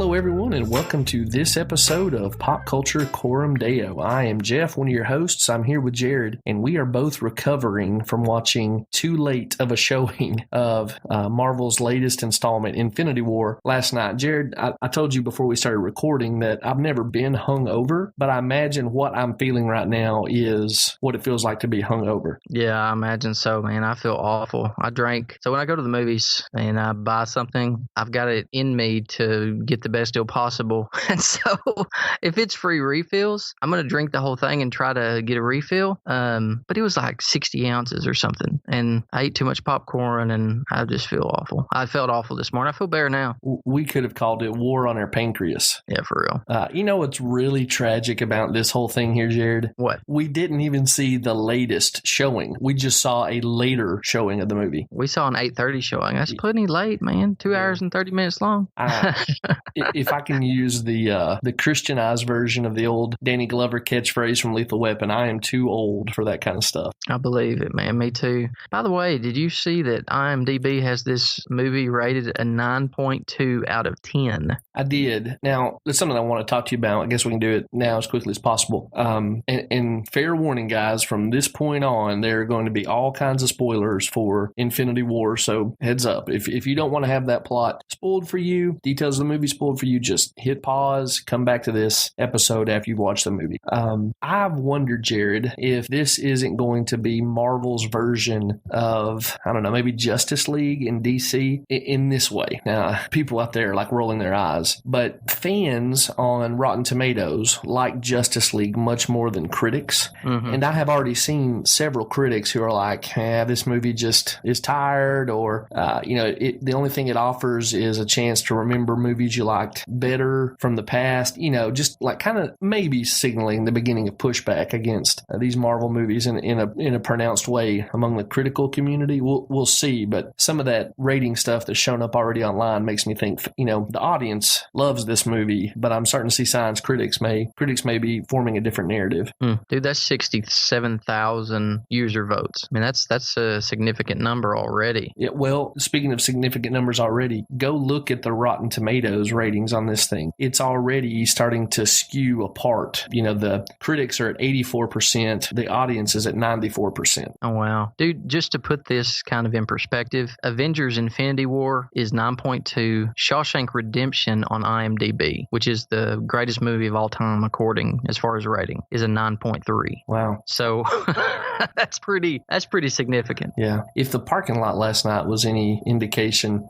Hello, everyone, and welcome to this episode of Pop Culture Coram Deo. I am Jeff, one of your hosts. I'm here with Jared, and we are both recovering from watching too late of a showing of Marvel's latest installment, Infinity War, last night. Jared, I told you before we started recording that I've never been hungover, but I imagine what I'm feeling right now is what it feels like to be hungover. Yeah, I imagine so, man. I feel awful. I drank. So when I go to the movies and I buy something, I've got it in me to get the best deal possible. And so if it's free refills, I'm going to drink the whole thing and try to get a refill. But it was like 60 ounces or something. And I ate too much popcorn and I just feel awful. I felt awful this morning. I feel better now. We could have called it war on our pancreas. Yeah, for real. You know what's really tragic about this whole thing here, Jared? What? We didn't even see the latest showing. We just saw a later showing of the movie. We saw an 8:30 showing. That's plenty late, man. 2 hours and 30 minutes long. If I can use the Christianized version of the old Danny Glover catchphrase from Lethal Weapon, I am too old for that kind of stuff. I believe it, man. Me too. By the way, did you see that IMDb has this movie rated a 9.2 out of 10? I did. Now, it's something I want to talk to you about. I guess we can do it now as quickly as possible. And fair warning, guys, from this point on, there are going to be all kinds of spoilers for Infinity War, so heads up. If you don't want to have that plot spoiled for you, details of the movie spoiled for you, just hit pause, come back to this episode after you've watched the movie. I've wondered, Jared, if this isn't going to be Marvel's version of, I don't know, maybe Justice League in DC in this way. Now, people out there are like rolling their eyes, but fans on Rotten Tomatoes like Justice League much more than critics. Mm-hmm. And I have already seen several critics who are like, this movie just is tired, or, the only thing it offers is a chance to remember movies you liked better from the past, just like kind of maybe signaling the beginning of pushback against these Marvel movies in a pronounced way among the critical community. We'll see, but some of that rating stuff that's shown up already online makes me think, the audience loves this movie, but I'm starting to see signs critics may be forming a different narrative. Dude, that's 67,000 user votes. I mean, that's a significant number already. Yeah, well, speaking of significant numbers already, go look at the Rotten Tomatoes ratings on this thing. It's already starting to skew apart. The critics are at 84%. The audience is at 94%. Oh, wow. Dude, just to put this kind of in perspective, Avengers Infinity War is 9.2. Shawshank Redemption on IMDb, which is the greatest movie of all time according as far as rating, is a 9.3. Wow. So that's pretty significant. Yeah. If the parking lot last night was any indication,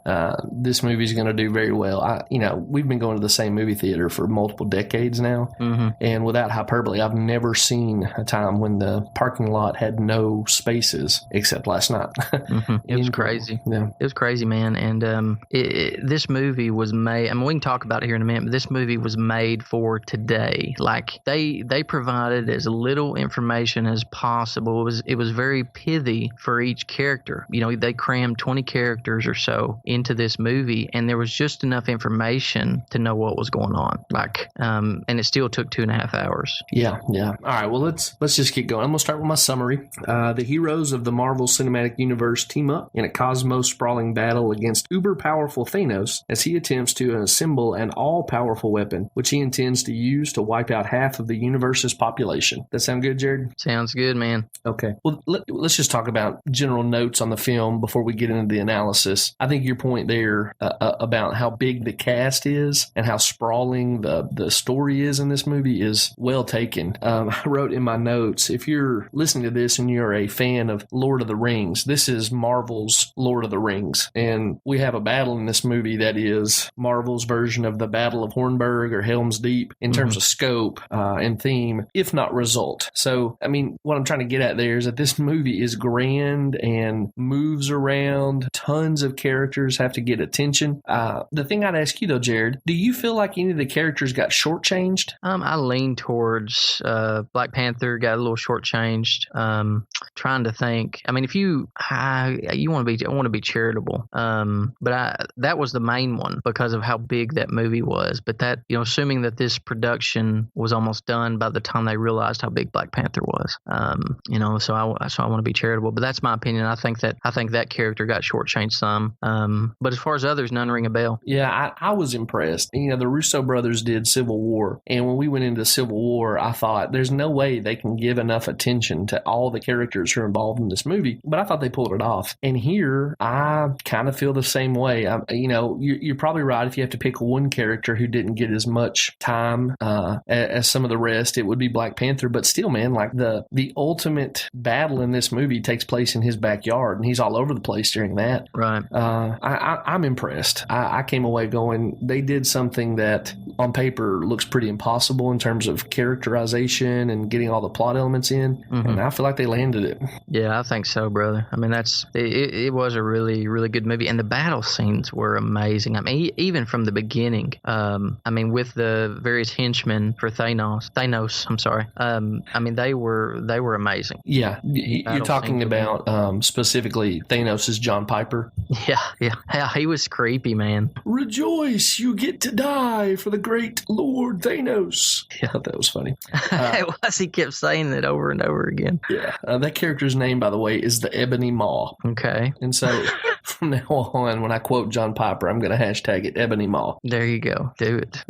this movie's going to do very well. We've been going to the same movie theater for multiple decades now. Mm-hmm. And without hyperbole, I've never seen a time when the parking lot had no spaces except last night. Mm-hmm. It was crazy. Yeah. It was crazy, man. And this movie was made, we can talk about it here in a minute, but this movie was made for today. Like they provided as little information as possible. It was very pithy for each character. They crammed 20 characters or so into this movie, and there was just enough information to know what was going on. And it still took 2.5 hours. Yeah. All right. Well, let's just keep going. I'm gonna start with my summary. The heroes of the Marvel Cinematic Universe team up in a cosmos-sprawling battle against uber-powerful Thanos as he attempts to assemble an all-powerful weapon, which he intends to use to wipe out half of the universe's population. That sound good, Jared? Sounds good, man. Okay. Well, let's just talk about general notes on the film before we get into the analysis. I think your point there about how big the cast is and how sprawling the story is in this movie is well taken. I wrote in my notes, if you're listening to this and you're a fan of Lord of the Rings, this is Marvel's Lord of the Rings. And we have a battle in this movie that is Marvel's version of the Battle of Hornburg or Helm's Deep in terms of scope and theme, if not result. So, what I'm trying to get at there is that this movie is grand and moves around. Tons of characters have to get attention. The thing I'd ask you though, Jared, do you feel like any of the characters got shortchanged? I lean towards Black Panther got a little shortchanged. Trying to think. If you want to be charitable, but that was the main one because of how big that movie was. But that, assuming that this production was almost done by the time they realized how big Black Panther was, so I want to be charitable. But that's my opinion. I think that character got shortchanged some. But as far as others, none ring a bell. Yeah, I was impressed. The Russo brothers did Civil War, and when we went into Civil War, I thought there's no way they can give enough attention to all the characters who are involved in this movie, but I thought they pulled it off. And here, I kind of feel the same way. You're probably right. If you have to pick one character who didn't get as much time as some of the rest, it would be Black Panther. But still, man, like the ultimate battle in this movie takes place in his backyard, and he's all over the place during that. Right. I'm impressed. I came away going, they did something that on paper looks pretty impossible in terms of characterization and getting all the plot elements in, and I feel like they landed it. Yeah, I think so, brother. I mean, it was a really, really good movie, and the battle scenes were amazing. I mean, even from the beginning, with the various henchmen for Thanos, I'm sorry. I mean, they were amazing. Yeah, you're talking about specifically Thanos' John Piper. Yeah, he was creepy, man. Rejoice, you get to die for the great Lord Thanos. Yeah, that was funny. It was. He kept saying it over and over again. Yeah, that character's name, by the way, is the Ebony Maw. Okay. And so from now on, when I quote John Piper, I'm going to hashtag it Ebony Maw. There you go. Do it.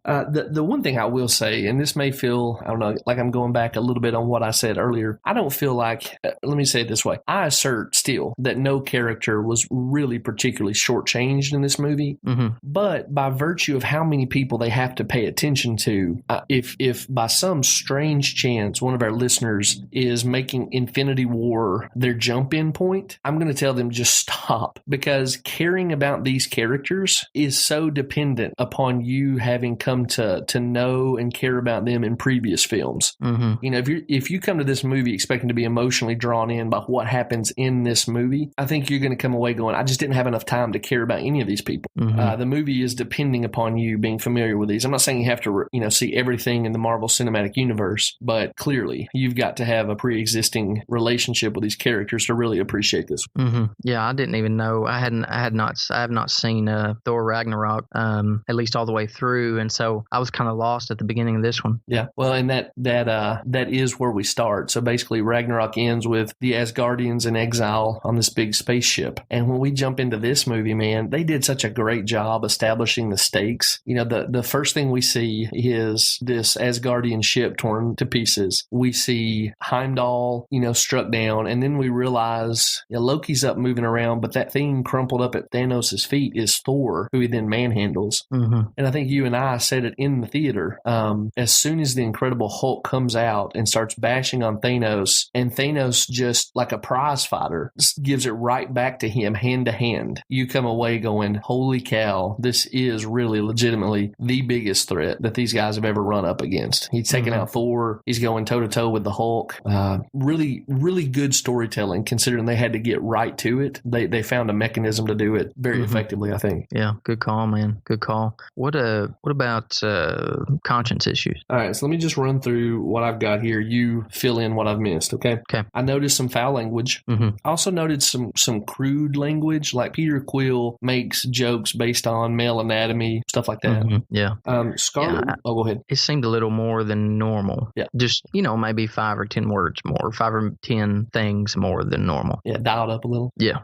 The one thing I will say, and this may feel, I don't know, like I'm going back a little bit on what I said earlier. I don't feel like, let me say it this way. I assert still that no character was really particularly shortchanged in this movie. But by virtue of how many people they have to pay attention to, if by some strange chance one of our listeners is making Infinity War their jump-in point, I'm going to tell them just stop, because caring about these characters is so dependent upon you having come to know and care about them in previous films. If you come to this movie expecting to be emotionally drawn in by what happens in this movie, I think you're going to come away going, I just didn't have enough time to care about any of these people. The movie is depending upon you being familiar with these. I'm not saying you have to see everything in the Marvel Cinematic Universe, but clearly you've got to have a pre-existing relationship with these characters to really appreciate this. Yeah, I didn't even know. I have not seen Thor Ragnarok at least all the way through, and so I was kind of lost at the beginning of this one. Yeah, well, and that is where we start. So basically, Ragnarok ends with the Asgardians in exile on this big spaceship, and when we jump into this movie, man, they did such a great job establishing the stakes. The first thing we see is this Asgardian ship torn to pieces. We see Heimdall, struck down, and then we realize Loki's up moving around, but that thing crumpled up at Thanos' feet is Thor, who he then manhandles. And I think you and I said it in the theater. As soon as the Incredible Hulk comes out and starts bashing on Thanos, and Thanos just like a prize fighter gives it right back to him hand to hand, you come away going, holy cow, this is really legitimately the biggest threat that these guys have ever run up against. He's taking out Thor. He's going toe to toe with the Hulk. Really, really good storytelling considering they had to get right to it. They found a mechanism to do it very effectively, I think. Yeah, good call, man. Good call. What about conscience issues? All right, so let me just run through what I've got here. You fill in what I've missed, okay? Okay. I noticed some foul language. I also noted some crude language, like Peter Quill makes jokes based on male anatomy, stuff like that. Yeah. Scarlet. Go ahead. It seemed a little more than normal. Yeah. Just, maybe 5 or 10 words more, 5 or 10 things more than normal. Yeah, dialed up a little. Yeah.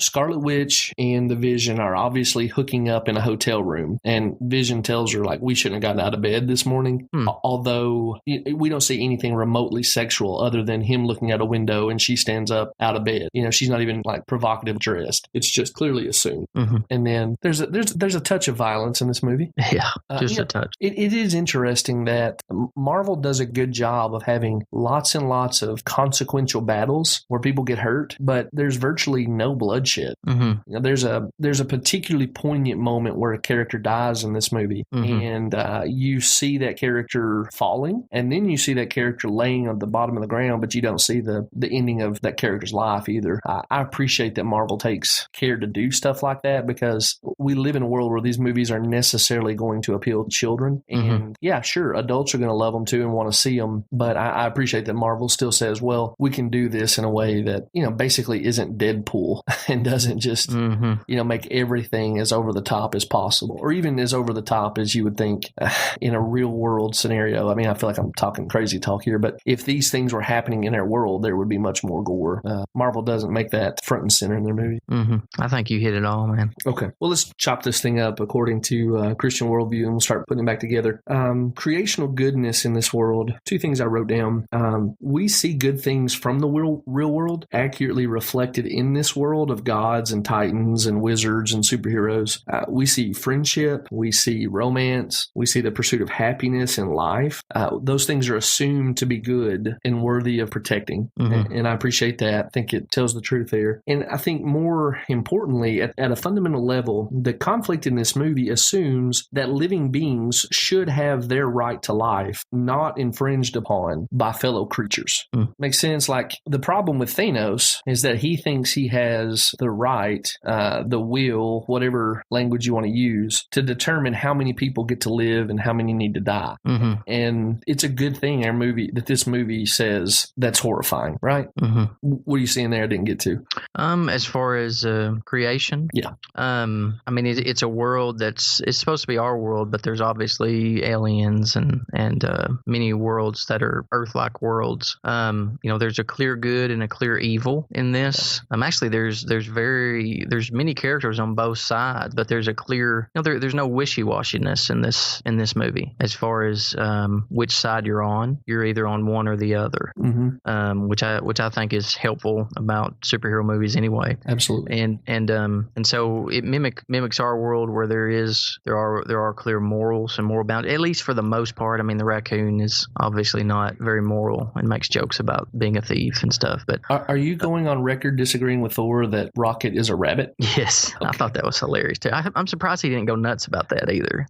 Scarlet Witch and the Vision are obviously hooking up in a hotel room, and Vision tells her, like, we shouldn't have gotten out of bed this morning. Although we don't see anything remotely sexual other than him looking out a window and she stands up out of bed. She's not even like provocative dressed. It's just clearly assumed. And then there's a touch of violence in this movie. Yeah, just a touch. It is interesting that Marvel does a good job of having lots and lots of consequential battles where people get hurt, but there's virtually no bloodshed. There's a particularly poignant moment where a character dies in this movie, and you see that character falling, and then you see that character laying on the bottom of the ground, but you don't see the ending of that character's life either. I appreciate that Marvel takes care to do stuff like that, because we live in a world where these movies are necessarily going to appeal to children. And yeah, sure, adults are going to love them too and want to see them, but I appreciate that Marvel still says, well, we can do this in a way that, basically isn't Deadpool and doesn't just, make everything as over the top as possible, or even as over the top as you would think in a real world scenario. I mean, I feel like I'm talking crazy talk here, but if these things were happening in our world, there would be much more gore. Marvel doesn't make that front and center in their movies. I think you hit it all, man. Okay. Well, let's chop this thing up according to Christian worldview, and we'll start putting it back together. Creational goodness in this world. Two things I wrote down. We see good things from the real world accurately reflected in this world of gods and titans and wizards and superheroes. We see friendship. We see romance. We see the pursuit of happiness in life. Those things are assumed to be good and worthy of protecting. Mm-hmm. And I appreciate that. I think it tells the truth there. And I think more importantly, at a fundamental level, the conflict in this movie assumes that living beings should have their right to life not infringed upon by fellow creatures. Makes sense? Like, the problem with Thanos is that he thinks he has the right, the will, whatever language you want to use, to determine how many people get to live and how many need to die. Mm-hmm. And it's a good thing this movie says that's horrifying, right? Mm-hmm. What are you seeing there I didn't get to? As far as creation, yeah. I mean, it's a world it's supposed to be our world, but there's obviously aliens and many worlds that are Earth-like worlds. There's a clear good and a clear evil in this. Actually, there's many characters on both sides, but there's a clear. There's no wishy-washiness in this movie as far as which side you're on. You're either on one or the other, mm-hmm. Which I think is helpful about superhero movies anyway. Absolutely. And so it mimics our world where there are clear morals and moral boundaries, at least for the most part. I mean, the raccoon is obviously not very moral and makes jokes about being a thief and stuff. But are you going on record disagreeing with Thor that Rocket is a rabbit? Yes, okay. I thought that was hilarious too. I'm surprised he didn't go nuts about that either.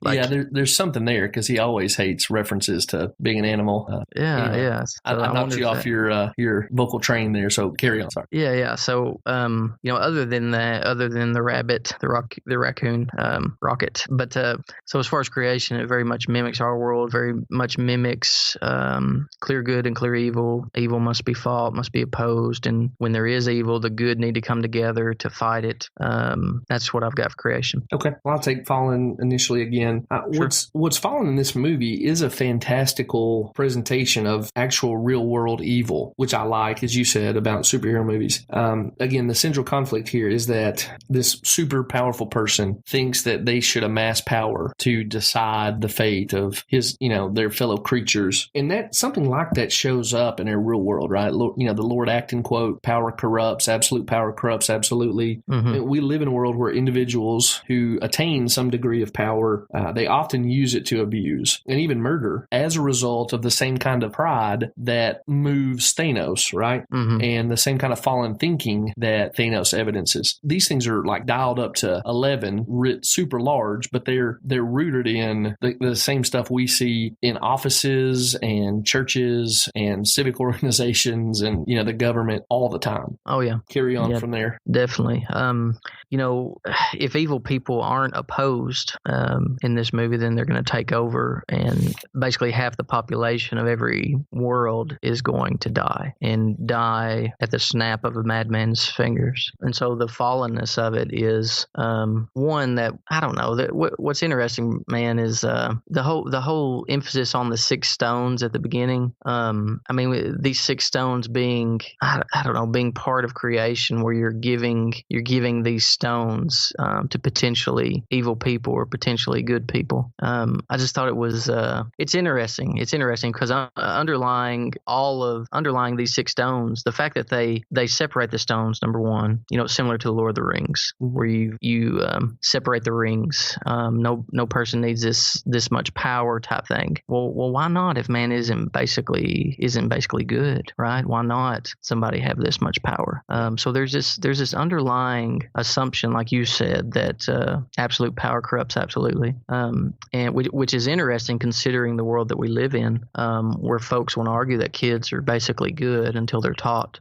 There's something there because he always hates references to being an animal. Yeah. So I knocked you off your vocal train there, so carry on. Sorry. Yeah. So other than the rabbit, the raccoon, Rocket. But so as far as creation, it very much mimics our world. Very much mimics clear good and clear evil. Evil must be fought, must be opposed, and when there is evil, the good need to come together to fight it. That's what I've got for creation. Okay, well, I'll take Fallen initially again. Sure. What's Fallen in this movie is a fantastical presentation of actual real world evil, which I like, as you said, about superhero movies. Again, the central conflict here is that this super powerful person thinks that they should amass power to decide the fate of their fellow creatures. And that something like that shows up in our real world, right? The Lord Acton quote, power corrupts, absolute power corrupts absolutely. Mm-hmm. We live in a world where individuals who attain some degree of power, they often use it to abuse and even murder as a result of the same kind of pride that moves Thanos, right? Mm-hmm. And the same kind of fallen thinking that Thanos evidences. These things are like dialed up to 11, super large, but they're rooted in the same stuff we see in offices and churches and civic organizations and the government all the time. Oh yeah. Carry on from there. Definitely. If evil people aren't opposed in this movie, then they're going to take over, and basically half the population of every world is going to die at the snap of a madman's fingers. And so the fallenness of it is one that I don't know. What's interesting, man, is the whole emphasis on the 6 stones at the beginning. These 6 stones being being part of creation, where you're giving these stones to potentially evil people or potentially good people. I just thought it was it's interesting. It's interesting because underlying these 6 stones, the fact that they separate the stones. Number one, similar to the Lord of the Rings, where you separate the rings. No person needs this much power type thing. Well, why not? If man isn't basically good, right? Why not somebody have this much power? So there's this underlying assumption, like you said, that absolute power corrupts absolutely, and which is interesting considering the world that we live in, where folks want to argue that kids are basically good until they're taught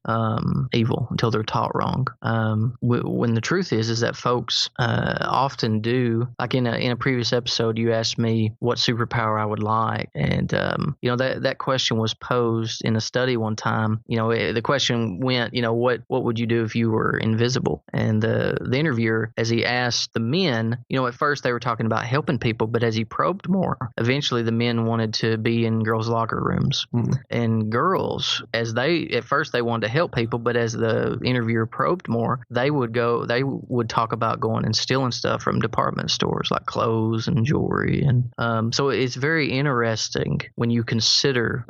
evil, until they're taught wrong. When the truth is that folks often do. Like in a previous episode, you asked me what superpower I would like, and that question was posed in a study one time. The question went, what would you do if you were invisible? And the interviewer, as he asked the men, at first they were talking about helping people, but as he probed more, eventually the men wanted to be in girls' locker rooms. Mm-hmm. And girls, at first they wanted to help people, but as the interviewer probed more, they would talk about going and stealing stuff from department stores like clothes and jewelry. And so it's very interesting when you consider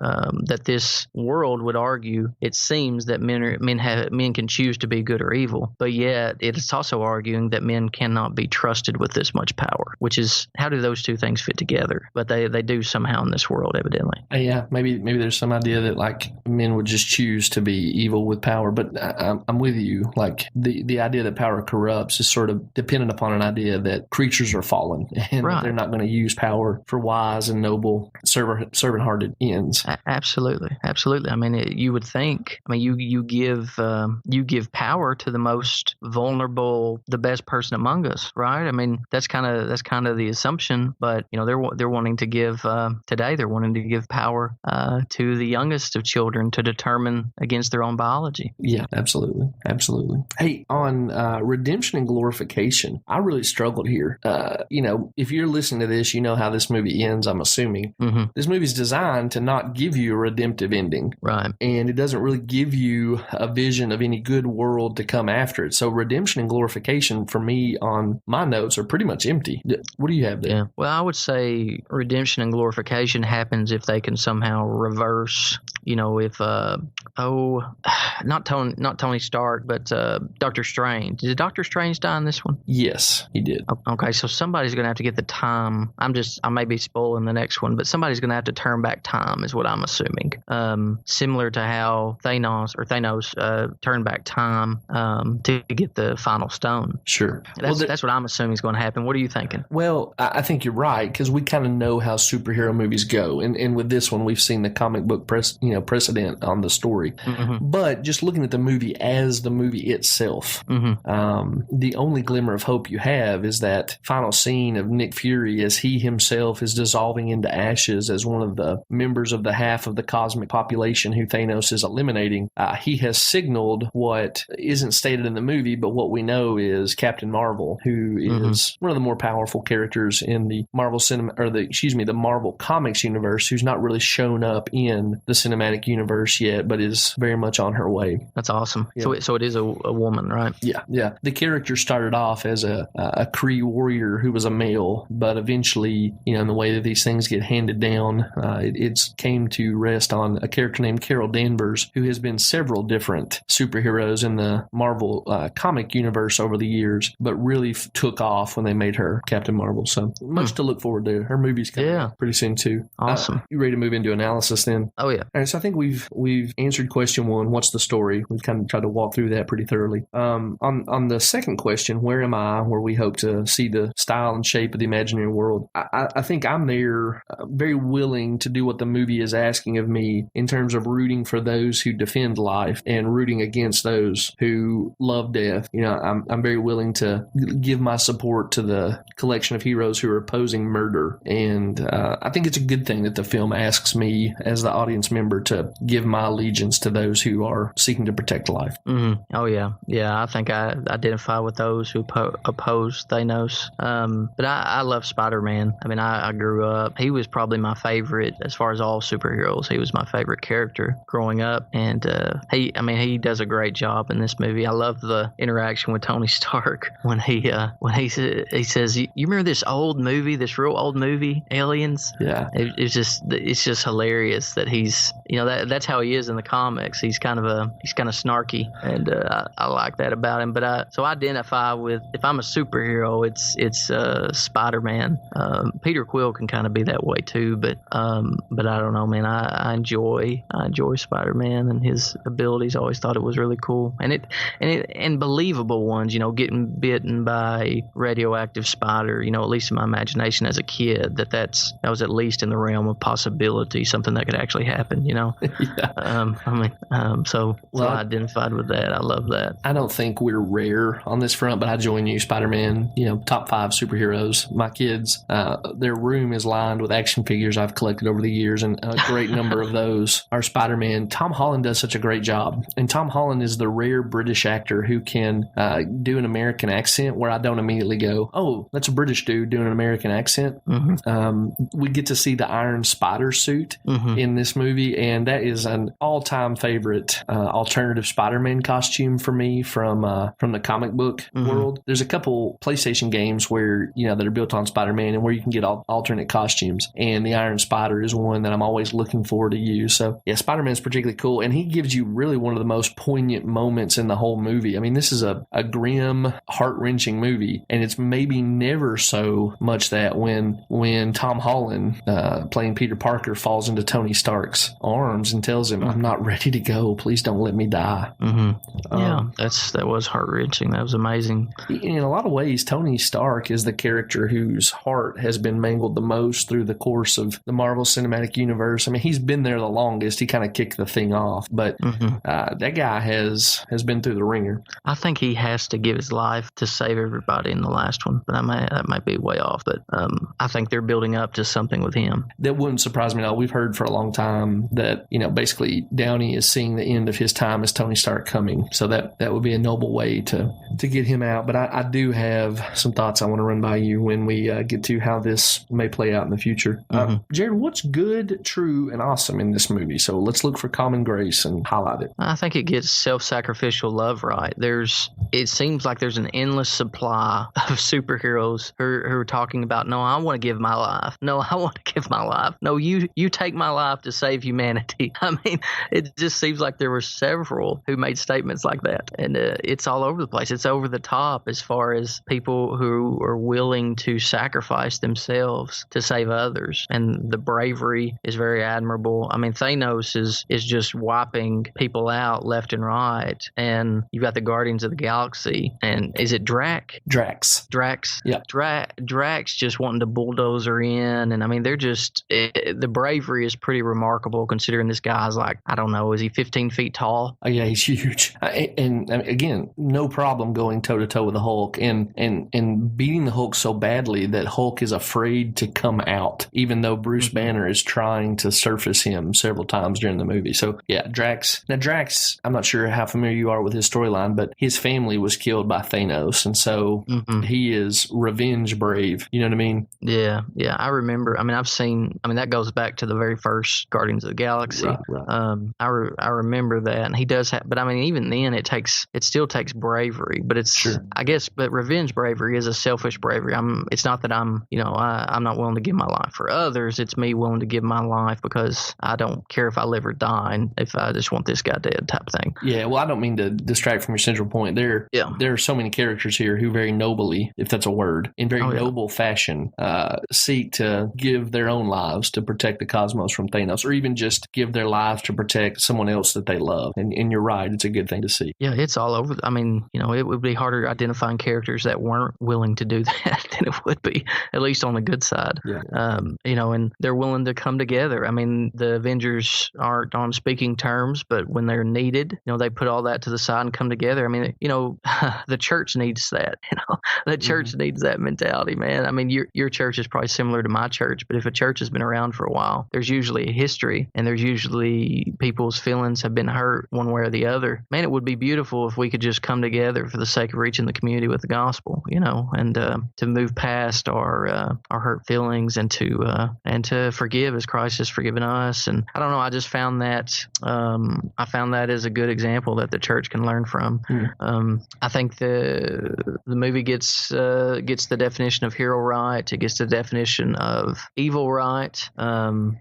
that this world would argue it seems that men can choose to be good or evil, but yet it's also arguing that men cannot be trusted with this much power, which is, how do those two things fit together? But they do somehow in this world, evidently. Yeah, maybe there's some idea that like men would just choose to be evil with power, but I'm with you. Like the idea that power corrupts is sort of dependent upon an idea that creatures are fallen and that they're not going to use power for wise and noble servant-hearted ends. Absolutely. I mean, you would think. I mean, you give power to the most vulnerable, the best person among us, right? I mean, that's kind of the assumption. But they're wanting to give today. They're wanting to give power to the youngest of children to determine against their own biology. Yeah, absolutely. Hey, on redemption and glorification, I really struggled here. If you're listening to this, you know how this movie ends. I'm assuming this movie's designed to not give you a redemptive ending, right? And it doesn't really give you a vision of any good world to come after it. So redemption and glorification for me on my notes are pretty much empty. What do you have there? Yeah. Well, I would say redemption and glorification happens if they can somehow reverse. If not Tony Stark, but Doctor Strange. Did Doctor Strange die in this one? Yes, he did. Okay, so somebody's going to have to get the time. I may be spoiling the next one, but somebody's going to have to turn back time, is what I'm assuming. Similar to how Thanos turned back time to get the final stone. Sure. That's what I'm assuming is going to happen. What are you thinking? Well, I think you're right, because we kind of know how superhero movies go, and with this one, we've seen the comic book precedent on the story. But just looking at the movie as the movie itself, the only glimmer of hope you have is that final scene of Nick Fury as he himself is dissolving into ashes as one of the members of the half of the cosmic population who Thanos is eliminating. He has signaled what isn't stated in the movie, but what we know is Captain Marvel, who is one of the more powerful characters in the Marvel the Marvel Comics universe, who's not really shown up in the cinematic universe yet, but is very much on her way. That's awesome. Yeah. So it is a woman, right? Yeah. The character started off as a Kree warrior who was a male, but eventually, in the way that these things get handed down, it came to rest on a character named Carol Danvers, who has been several different superheroes in the Marvel comic universe over the years, but really took off when they made her Captain Marvel. So much to look forward to. Her movie's coming out pretty soon too. Awesome. You ready to move into analysis then? Oh yeah. All right, so I think we've answered question one. What's the story? We've kind of tried to walk through that pretty thoroughly. On the second question, where am I? Where we hope to see the style and shape of the imaginary world. I think I'm there, very willing to do what the movie is asking of me in terms of rooting for those who defend life and rooting against those who love death. I'm very willing to give my support to the collection of heroes who are opposing murder, and I think it's a good thing that the film asks me as the audience member to give my allegiance to those who are seeking to protect life. Oh yeah. I think I identify with those who oppose Thanos. But I love Spider-Man. I mean, I grew up. He was probably my favorite as far as all superheroes. He was my favorite character growing up, and he does a great job in this movie. I love the interaction with Tony Stark when he says, "You remember this real old movie, Aliens?" Yeah, it's just hilarious that he's that's how he is in the comics. He's kind of snarky, and I like that about him. But so I identify with, if I'm a superhero, it's Spider-Man. Peter Quill can kind of be that way too, but I don't know, man. I enjoy Spider-Man and his abilities. I always thought it was really cool, and believable ones. Getting bitten by radioactive spider. At least in my imagination as a kid, that was at least in the realm of possibility, something that could actually happen. Yeah. So I identified with that. I love that. I don't think we're rare on this front, but I join you. Spider-Man, top 5 superheroes. My kids, their room is lined with action figures I've collected over the years, and a great number of those are Spider-Man. Tom Holland does such a great job, and Tom Holland is the rare British actor who can do an American accent where I don't immediately go, "Oh, that's a British dude doing an American accent." We get to see the Iron Spider suit in this movie, and that is an all-time favorite alternative Spider-Man costume for me from the comic book world. There's a couple PlayStation games where that are built on Spider-Man and where you can get alternate costumes, and the Iron Spider is one that I'm always looking forward to use. So yeah, Spider-Man is particularly cool, and he gives you really one of the most poignant moments in the whole movie. I mean, this is a grim, heart-wrenching movie, and it's maybe never so much that when Tom Holland, playing Peter Parker, falls into Tony Stark's arms and tells him, "I'm not ready to go. Please don't let me die." Yeah, that was heart-wrenching. That was amazing. In a lot of ways, Tony Stark is the character whose heart has been mangled the most through the course of the Marvel Cinematic Universe. I mean, he's been there the longest. He kind of kicked the thing off, but that guy has been through the ringer. I think he has to give his life to save everybody in the last one, but that might be way off. But I think they're building up to something with him. That wouldn't surprise me at all. We've heard for a long time that basically Downey is seeing the end of his time as Tony Stark coming. So that would be a noble way to get him out. But I do have some thoughts I want to run by you when we get to how this may play out in the future. Jared, what's good, true, and awesome in this movie? So let's look for common grace and highlight it. I think it gets self-sacrificial love right. It seems like there's an endless supply of superheroes who are talking about, no, I want to give my life. No, I want to give my life. No, you take my life to save humanity. I mean, it just seems like there were several who made statements like that. And it's all over the place. It's over the top as far as people who are willing to sacrifice themselves to save others. And the bravery is very admirable. I mean, Thanos is just wiping people out left and right. And you've got the Guardians of the Galaxy. And is it Drax? Drax. Yeah. Drax just wanting to bulldozer in. And I mean, the bravery is pretty remarkable considering this guy's like, I don't know, is he 15 feet tall? Oh, yeah, he's huge. And again, no problem going toe to toe with the Hulk and beating the Hulk so badly that Hulk is afraid to come out, even though Bruce Banner is trying to surface him several times during the movie. So yeah, Drax. Now Drax, I'm not sure how familiar you are with his storyline, but his family was killed by Thanos, and so he is revenge brave. You know what I mean? Yeah. I remember. I mean, that goes back to the very first Guardians of the Galaxy. Right. I remember that, and he does have. But I mean, even then, it still takes bravery. But it's I guess, but revenge bravery is a selfish bravery. It's not that I'm not willing to give my life for others. It's me willing to give my life because I don't care if I live or die, and if I just want this guy dead, type of thing. Yeah. Well, I don't mean to distract from your central point. There are so many characters here who very nobly, if that's a word, in very noble fashion, seek to give their own lives to protect the cosmos from Thanos, or even just give their lives to protect someone else that they love. And you're right, it's a good thing to see. Yeah, it's all over. I mean, it would be harder identifying characters that weren't willing to do that than it would be, at least on the good side. Yeah. And they're willing to come together. I mean, the Avengers aren't on speaking terms, but when they're needed, they put all that to the side and come together. I mean, the church needs that. The church needs that mentality, man. I mean, your church is probably similar to my church, but if a church has been around for a while, there's usually a history, and there's usually people's feelings have been hurt one way or the other. Man, it would be beautiful if we could just come together for the sake of reaching the community with the gospel, and to move past our hurt feelings and to forgive as Christ has forgiven us. And I don't know, I just found that as a good example that the church can learn from. I think the movie gets the definition of hero right. It gets the definition of evil right.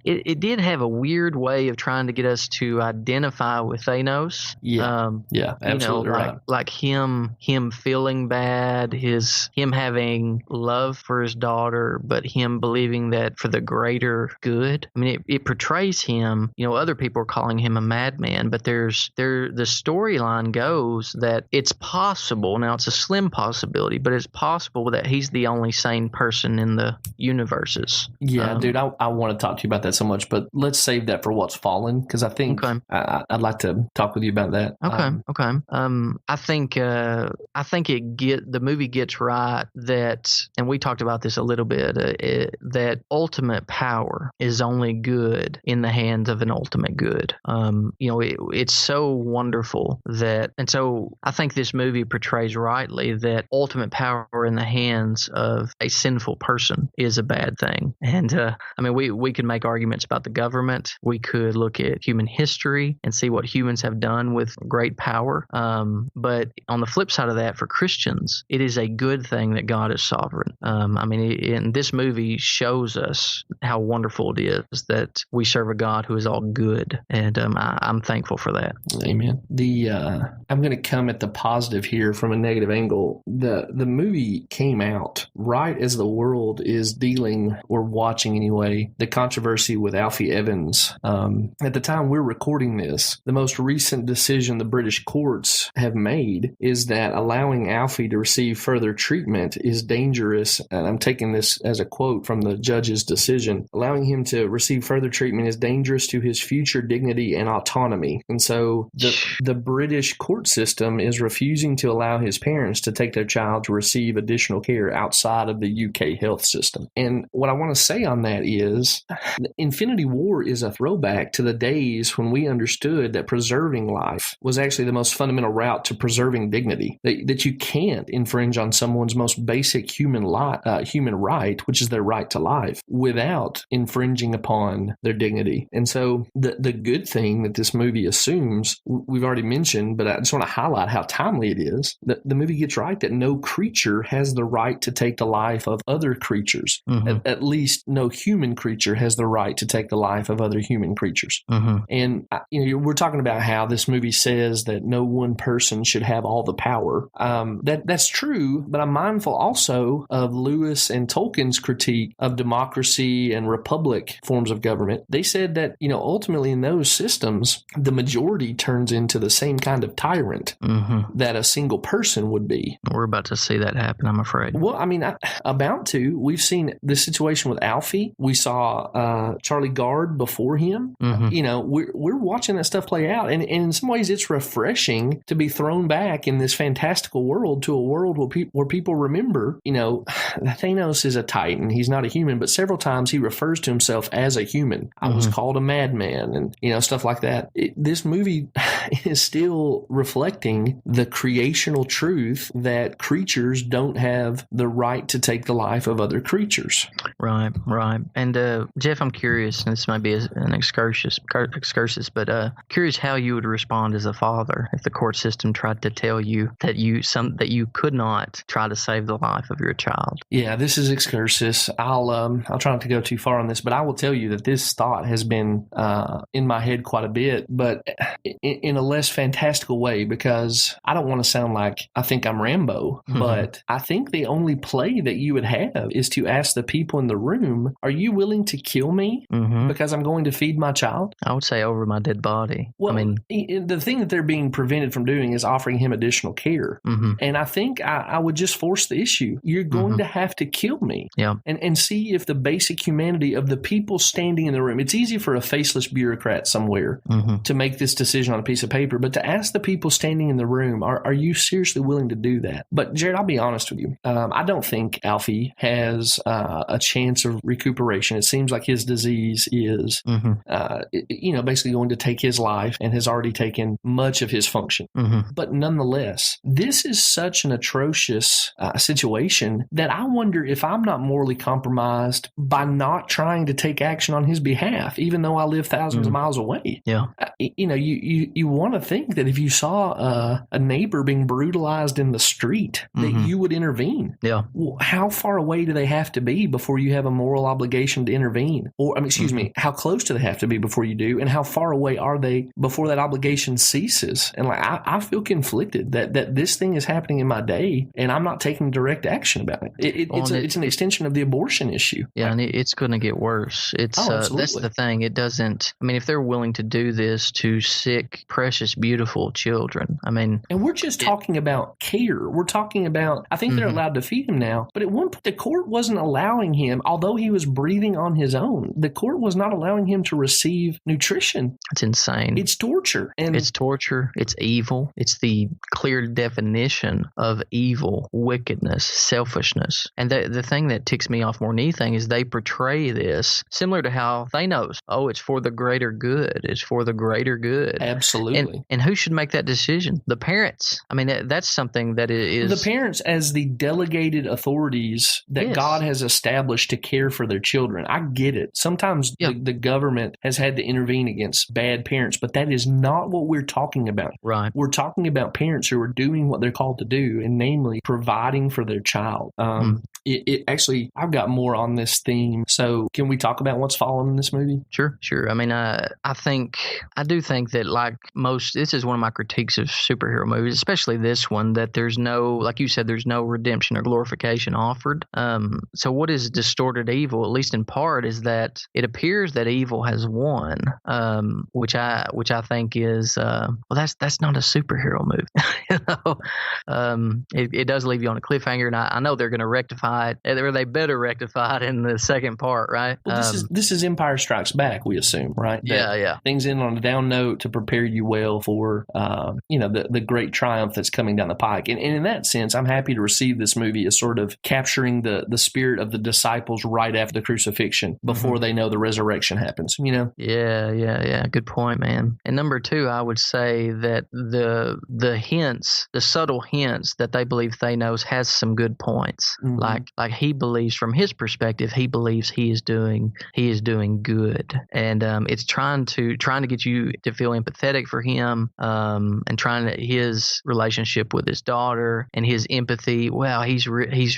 It did have a weird way of trying to get us to identify with Thanos. Yeah, absolutely right. Like him feeling bad, him having love for his daughter, but him believing that for the greater good. I mean, it portrays him. Other people are calling him a madman, but the storyline goes that it's possible. Now, it's a slim possibility, but it's possible that he's the only sane person in the universes. Yeah, dude, I want to talk to you about that so much, but let's save that for what's fallen, because I think I'd like to talk with you about that. Okay. I think the movie gets right that, and we talked about this a little bit, that ultimate power is only good in the hands of an ultimate good. It's so wonderful that, and so I think this movie portrays rightly that ultimate power in the hands of a sinful person is a bad thing. And I mean, we can make arguments about the government. we could look at human history and see what humans have done with great power. But on the flip side of that, for Christians, it is a good thing that God is sovereign. And this movie shows us how wonderful it is that we serve a God who is all good, and I'm thankful for that. Amen. I'm going to come at the positive here from a negative angle. The movie came out right as the world is dealing, or watching anyway, the controversy with Alfie Evans. At the time we're recording this, the most recent decision the British courts have made is that allowing Alfie to receive further treatment is dangerous. And I'm taking this as a quote from the judge's decision. Allowing him to receive further treatment is dangerous to his future dignity and autonomy. And so the British court system is refusing to allow his parents to take their child to receive additional care outside of the UK health system. And what I want to say on that is Infinity War is a throwback to the days when we understood that preserving life was actually the most fundamental route to preserving dignity, that you can't infringe on someone's most basic human right, which is their right to life, without infringing upon their dignity. And so the good thing that this movie assumes, we've already mentioned, but I just want to highlight how timely it is. The movie gets right that no creature has the right to take the life of other creatures. Mm-hmm. At least no human creature has the right to take the life of other human creatures. Mm-hmm. And we're talking about how this movie says that no one person should have all the power. That's true, but I'm mindful also of Lewis and Tolkien's critique of democracy and republic forms of government. They said that, ultimately in those systems, the majority turns into the same kind of tyrant mm-hmm. that a single person would be. We're about to see that happen, I'm afraid. Well, about to. We've seen this situation with Alfie. We saw Charlie Gard before him. Mm-hmm. We're watching that stuff play out. And in some ways, it's refreshing to be thrown back in this fantastical world to a world where people remember, Thanos is a Titan. He's not a human, but several times he refers to himself as a human. Mm-hmm. I was called a madman and, stuff like that. This movie is still reflecting the creational truth that creatures don't have the right to take the life of other creatures. Right. And Jeff, I'm curious, and this might be an excursus, but curious how you would respond as a father if the court system tried to tell you that you could not try to save the life of your child. Yeah, this is excursus. I'll try not to go too far on this, but I will tell you that this thought has been in my head quite a bit, but in a less fantastical way, because I don't want to sound like I think I'm Rambo, mm-hmm. but I think the only play that you would have is to ask the people in the room, are you willing to kill me mm-hmm. because I'm going to feed my child? I would say over my dead body. Well, the thing that they're being prevented from doing is offering him additional care. Mm-hmm. And I think I would just force the issue. You're going mm-hmm. to have to kill me. Yeah. And see if the basic humanity of the people standing in the room, it's easy for a faceless bureaucrat somewhere mm-hmm. to make this decision on a piece of paper, but to ask the people standing in the room, are you seriously willing to do that? But Jared, I'll be honest with you. I don't think Alfie has a chance of recuperation. It seems like his disease is, mm-hmm. Basically going to take his life and has already taken much of his function. Mm-hmm. But nonetheless, this is such an atrocious situation that I wonder if I'm not morally compromised by not trying to take action on his behalf, even though I live thousands of miles away. Yeah. You want to think that if you saw a neighbor being brutalized in the street, that mm-hmm. you would intervene. Yeah. Well, how far away do they have to be before you have a moral obligation to intervene? Or, excuse me, how close do they have to be before you do? And how far away are they before that obligation ceases? And I feel conflicted that this thing is happening in my day and I'm not taking direct action about it. It's an extension of the abortion issue. Yeah, and it's going to get worse. That's the thing. It doesn't, if they're willing to do this to sick, precious, beautiful children, and we're just talking about care. We're talking about, I think they're mm-hmm. allowed to feed him now, but at one point the court wasn't allowing him, although he was breathing on his own, the court was not allowing him to receive nutrition. It's insane. It's torture. It's torture. It's evil. It's the clear definition of evil, wickedness, selfishness. And the thing that ticks me off more than anything is they portray this similar to how Thanos, it's for the greater good. It's for the greater good. Absolutely. And who should make that decision? The parents. That's something that is... The parents as the delegated authorities that God has established to care for their children. I get it. Sometimes the government government has had to intervene against bad parents, but that is not what we're talking about. Right. We're talking about parents who are doing what they're called to do, and namely providing for their child. It actually, I've got more on this theme. So can we talk about what's fallen in this movie? Sure. I mean, I do think that, like most, this is one of my critiques of superhero movies, especially this one, that there's no, like you said, there's no redemption or glorification offered. So what is distorted evil, at least in part, is that it appears that evil has won, which I think is, that's not a superhero movie. It does leave you on a cliffhanger, and I know they're going to rectify it, or they better rectify it in the second part, right? Well, this is Empire Strikes Back, we assume, right? Yeah. Things end on a down note to prepare you well for, the great triumph that's coming down the pike. And in that sense, I'm happy to receive this movie as sort of capturing the spirit of the disciples right after the crucifixion, before they know the resurrection happens, Yeah. Good point, man. And number two, I would say that the hints, the subtle hints that they believe Thanos has some good points. Like he believes, from his perspective, he believes he is doing good, and it's trying to get you to feel empathetic for him, and his relationship with his daughter and his empathy. Wow, he's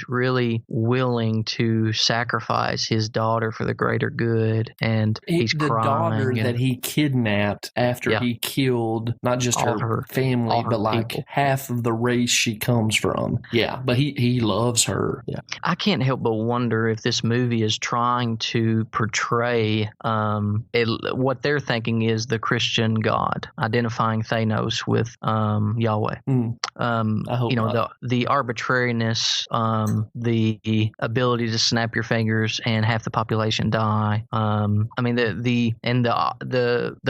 really willing to sacrifice his daughter for the greater good, and he's the crying. Daughter that he kidnapped after he killed not just her family, but like people, half of the race she comes from. Yeah, but he loves her. Yeah, I can't help but wonder if this movie is trying to portray what they're thinking is the Christian God, identifying Thanos with Yahweh. I hope not. The arbitrariness, the ability to snap your fingers and half the population die. The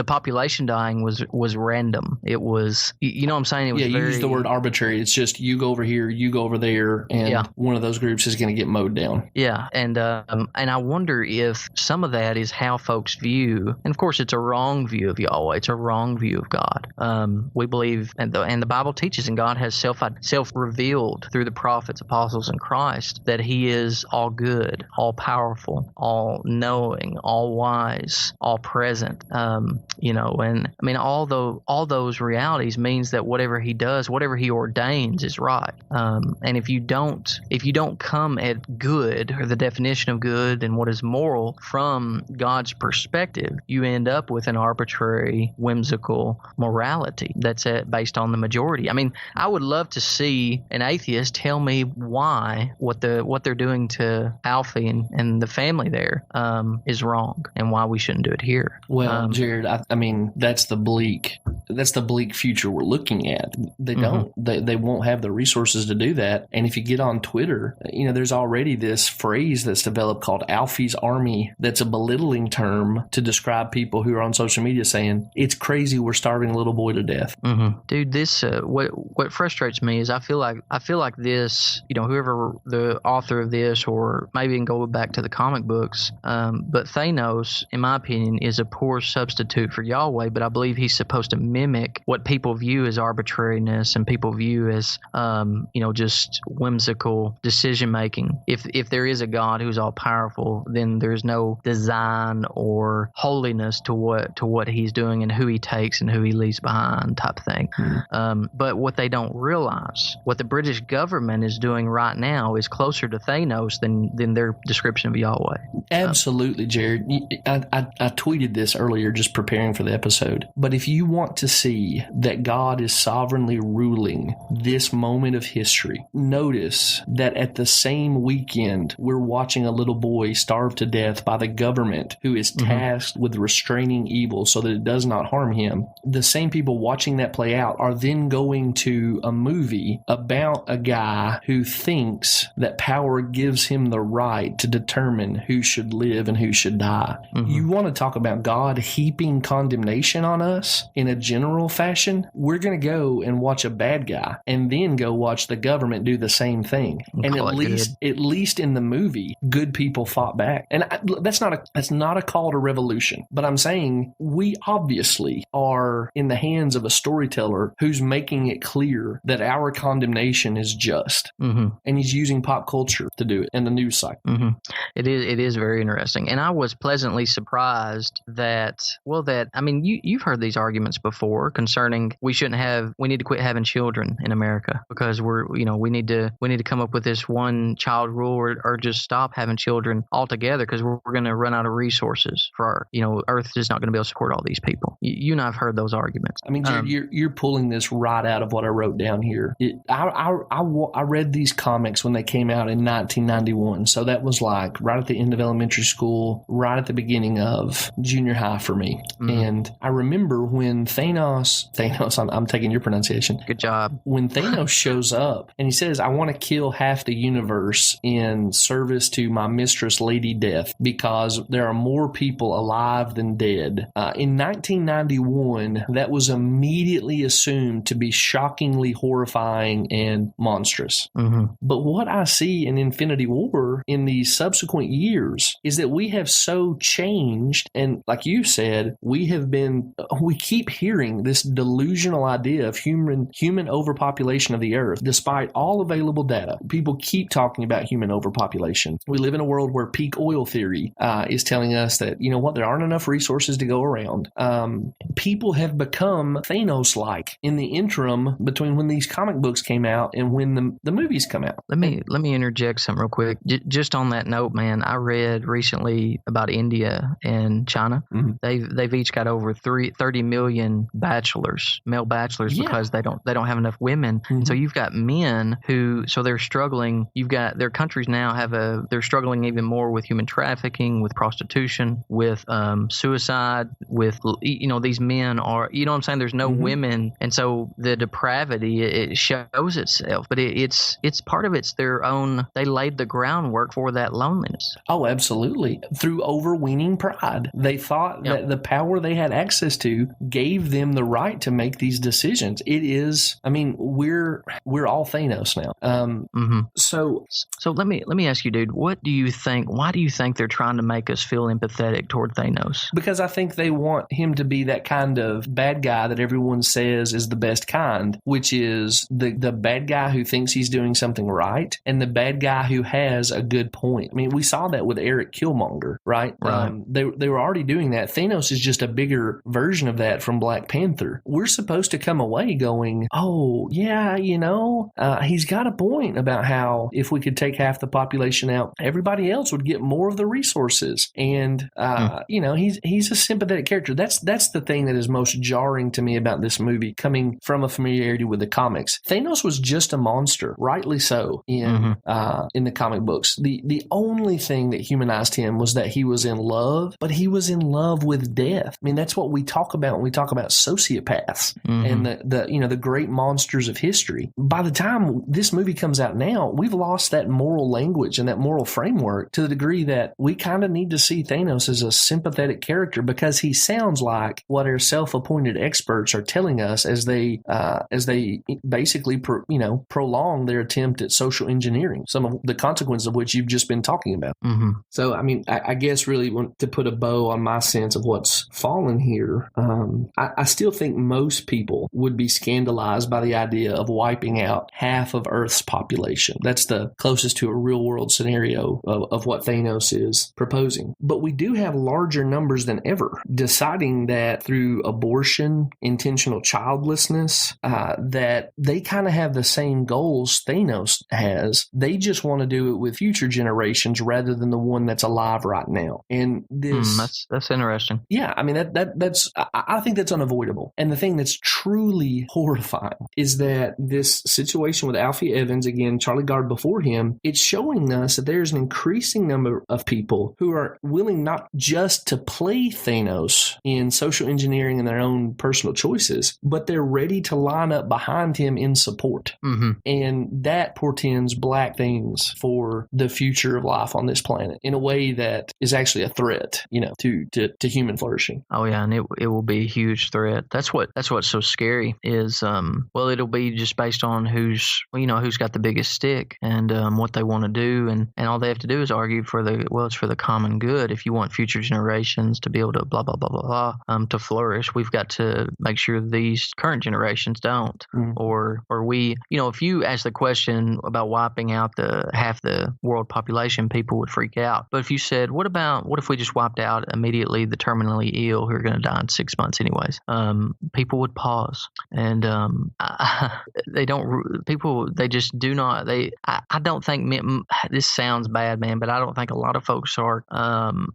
population dying was random. It was, you know what I'm saying? It was you use the word arbitrary. It's just you go over here, you go over there, and one of those groups is going to get mowed down. Yeah, and I wonder if some of that is how folks view, and of course it's a wrong view of Yahweh. It's a wrong view of God. We believe, and the Bible teaches, and God has self-revealed through the prophets, apostles, and Christ, that He is all good, all powerful, all knowing, all wise, all present. And I mean, all those realities means that whatever He does, whatever He ordains, is right. And if you don't come at good, or the definition of good and what is moral from God's perspective, you end up with an arbitrary, whimsical morality that's based on the majority. I mean, I would love to see an atheist tell me why what they're doing to Alfie and the family there is wrong, and why we shouldn't do it here. Well, Jared, I mean, that's the bleak future we're looking at. They won't have the resources to do that. And if you get on Twitter, there's already this phrase that's developed called Alfie's Army. That's a belittling term to describe people who are on social media saying it's crazy we're starving a little boy to death. Dude, this what frustrates me is I feel like this, whoever the author of this, or maybe even go back to the comic books, but Thanos, in my opinion, is a poor substitute for Yahweh. But I believe he's supposed to mimic what people view as arbitrariness and people view as just whimsical decision making. If there is a God who's all powerful, then there's no design or holiness to what He's doing and who He takes and who He leaves behind, type thing. But what they don't realize, what the British government is doing right now, is closer to Thanos than their description of Yahweh. Absolutely, Jared. I tweeted this earlier just preparing for the episode. But if you want to see that God is sovereignly ruling this moment of history, notice that at the same weekend, we're watching a little boy starve to death by the government who is tasked with restraining evil so that it does not harm him. The same people watching that play out are then going to a movie about a guy who thinks that power gives him the right to determine who should live and who should die. You want to talk about God heaping condemnation on us in a general fashion? We're going to go and watch a bad guy and then go watch the government do the same thing. And at least in the movie, good people fought back. And that's not a call to revolution. But I'm saying we obviously are in the hands of a storyteller who's making it clear that our condemnation is just. And he's using pop culture to do it and the news cycle. It is very interesting. And I was pleasantly surprised surprised that I mean, you've heard these arguments before concerning we need to quit having children in America because we need to come up with this one child rule or just stop having children altogether because we're going to run out of resources for Earth is not going to be able to support all these people. You and I've heard those arguments. I mean, Jared, you're pulling this right out of what I wrote down here. I read these comics when they came out in 1991, so that was like right at the end of elementary school, right at the beginning of junior high for me. Mm-hmm. And I remember when Thanos, I'm taking your pronunciation. Good job. When Thanos shows up and he says, I want to kill half the universe in service to my mistress, Lady Death, because there are more people alive than dead. In 1991, that was immediately assumed to be shockingly horrifying and monstrous. Mm-hmm. But what I see in Infinity War in the subsequent years is that we have so changed, and like you said, we keep hearing this delusional idea of human overpopulation of the earth. Despite all available data, people keep talking about human overpopulation. We live in a world where peak oil theory is telling us that, there aren't enough resources to go around. People have become Thanos-like in the interim between when these comic books came out and when the movies come out. Let me interject something real quick. Just on that note, man, I read recently about India and China. Mm-hmm. They've each got over 30 million male bachelors, because they don't have enough women. Mm-hmm. So you've got men so they're struggling. You've got their countries now they're struggling even more with human trafficking, with prostitution, with suicide, with these men are, what I'm saying? There's no mm-hmm. women, and so the depravity it shows itself. But it's part of it's their own. They laid the groundwork for that loneliness. Oh, absolutely. Through overweening pride, they thought that the power they had access to gave them the right to make these decisions. It is. I mean, we're all Thanos now. Mm-hmm. So let me ask you, dude. What do you think? Why do you think they're trying to make us feel empathetic toward Thanos? Because I think they want him to be that kind of bad guy that everyone says is the best kind, which is the bad guy who thinks he's doing something right and the bad guy who has a good point. I mean, we saw that with Eric Killmonger, right? They were already doing that. Thanos is just a bigger version of that from Black Panther. We're supposed to come away going, oh, yeah, he's got a point about how if we could take half the population out, everybody else would get more of the resources. And, he's a sympathetic character. That's the thing that is most jarring to me about this movie, coming from a familiarity with the comics. Thanos was just a monster, rightly so, in the comic books. The only thing that humanized him was that he was in love, but he was in love with death. I mean, that's what we talk about when we talk about sociopaths and the great monsters of history. By the time this movie comes out now, we've lost that moral language and that moral framework to the degree that we kind of need to see Thanos as a sympathetic character, because he sounds like what our self-appointed experts are telling us as they basically prolong their attempt at social engineering, some of the consequences of which you've just been talking about. Mm-hmm. So, I mean, I guess really to put a bow on my sense of what's fallen here, I still think most people would be scandalized by the idea of wiping out half of Earth's population. That's the closest to a real-world scenario of what Thanos is proposing. But we do have larger numbers than ever deciding that through abortion, intentional childlessness, that they kind of have the same goals Thanos has. They just want to do it with future generations rather than the one that's alive right now. And this that's interesting. Yeah, I mean I think that's unavoidable. And the thing that's truly horrifying is that this situation with Alfie Evans, again, Charlie Gard before him, it's showing us that there's an increasing number of people who are willing not just to play Thanos in social engineering and their own personal choices, but they're ready to line up behind him in support. Mm-hmm. And that portends black things for the future of life on this planet in a way that is actually a threat, to human flourishing. Oh yeah, and it will be a huge threat. That's what's so scary is it'll be just based on who's got the biggest stick and what they want to do, and all they have to do is argue it's for the common good. If you want future generations to be able to blah blah blah blah blah to flourish, we've got to make sure these current generations don't. Mm. Or we, if you ask the question about wiping out half the world population, people would freak out. But if you said, what if we just wipe knocked out, immediately the terminally ill who are going to die in 6 months anyways, people would pause. And they don't, people, they just do not, I don't think, this sounds bad, man, but I don't think a lot of folks are,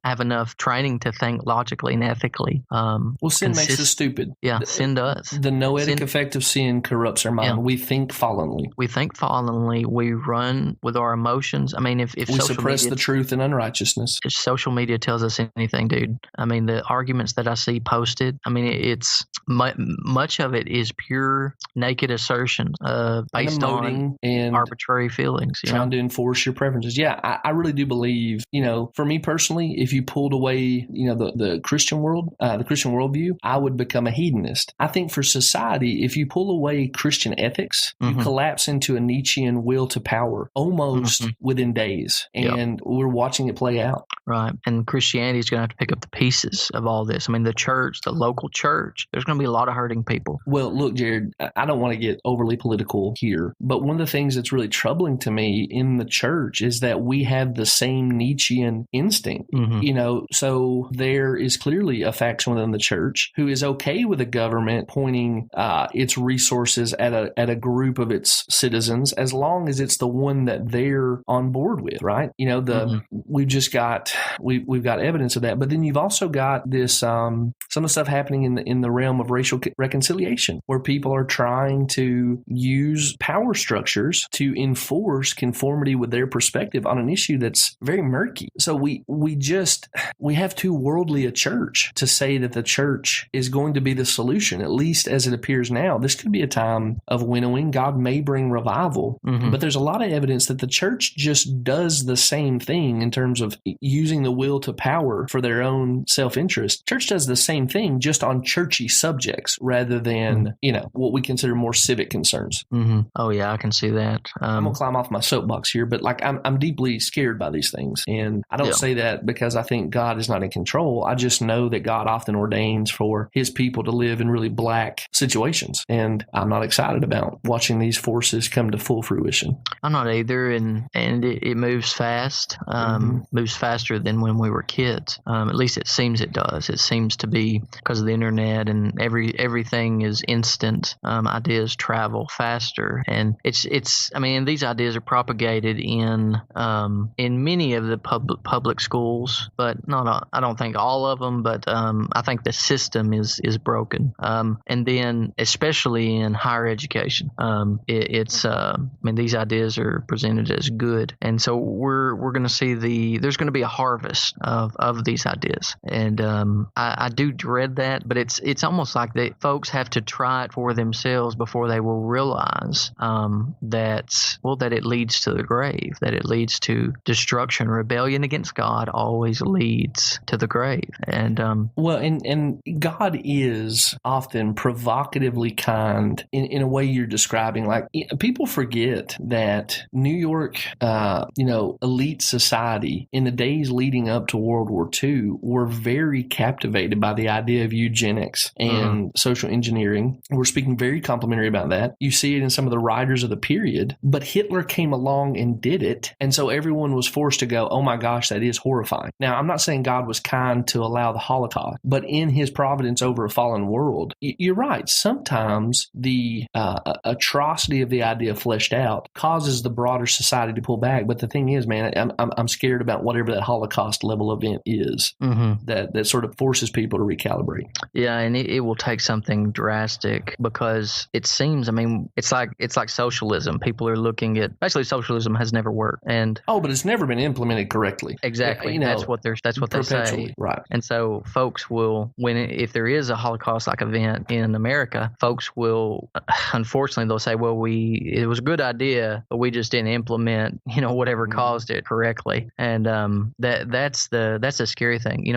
have enough training to think logically and ethically. Well, sin makes us stupid. Yeah, sin does. The noetic effect of sin corrupts our mind. Yeah. We think fallenly. We run with our emotions. I mean, if we suppress the truth and unrighteousness. If social media tells us anything, dude, I mean, the arguments that I see posted, I mean, it's much of it is pure naked assertion based on arbitrary feelings. Trying to enforce your preferences. Yeah, I really do believe, for me personally, if you pulled away, the Christian world, the Christian worldview, I would become a hedonist. I think for society, if you pull away Christian ethics, you collapse into a Nietzschean will to power almost within days. And we're watching it play out. Right. And Christianity is going to have to pick up the pieces of all this. I mean, the church, the local church, there's going to be a lot of hurting people. Well, look, Jared, I don't want to get overly political here, but one of the things that's really troubling to me in the church is that we have the same Nietzschean instinct. So there is clearly a faction within the church who is okay with the government pointing its resources at a group of its citizens as long as it's the one that they're on board with, right? We've just got we've got evidence of that, but then you've also got this some of the stuff happening in the realm of racial reconciliation, where people are trying to use power structures to enforce conformity with their perspective on an issue that's very murky. So we have too worldly a church to say that the church is going to be the solution, at least as it appears now. This could be a time of winnowing. God may bring revival, but there's a lot of evidence that the church just does the same thing in terms of using the will to power for their own self-interest. Church does the same thing, just on churchy subjects rather than, what we consider more civic concerns. Oh, yeah, I can see that. I'm going to climb off my soapbox here, but I'm deeply scared by these things. And I don't say that because I think God is not in control. I just know that God often ordains for his people to live in really black situations. And I'm not excited about watching these forces come to full fruition. I'm not either. And it moves fast, moves faster than when we were kids. At least it seems it does. It seems to be because of the internet and everything is instant. Ideas travel faster. And I mean, these ideas are propagated in many of the public schools, but I don't think all of them, but I think the system is broken. And then especially in higher education, these ideas are presented as good. And so we're going to see there's going to be a harvest of these ideas. And I do dread that, but it's almost like folks have to try it for themselves before they will realize that it leads to the grave, that it leads to destruction. Rebellion against God always leads to the grave. And and God is often provocatively kind in a way you're describing. Like, people forget that New York, elite society in the days leading up to World War II were very captivated by the idea of eugenics and social engineering. We're speaking very complimentary about that. You see it in some of the writers of the period, but Hitler came along and did it. And so everyone was forced to go, oh my gosh, that is horrifying. Now, I'm not saying God was kind to allow the Holocaust, but in his providence over a fallen world, you're right. Sometimes the atrocity of the idea fleshed out causes the broader society to pull back. But the thing is, man, I'm scared about whatever that Holocaust level event is that sort of forces people to recalibrate. Yeah, and it will take something drastic, because it seems, I mean, it's like socialism. People are looking at, basically socialism has never worked. But it's never been implemented correctly. Exactly. That's what they say. Right. And so folks will, if there is a Holocaust-like event in America, folks will, unfortunately, they'll say, well, it was a good idea, but we just didn't implement, whatever caused it correctly. And that's the scary thing.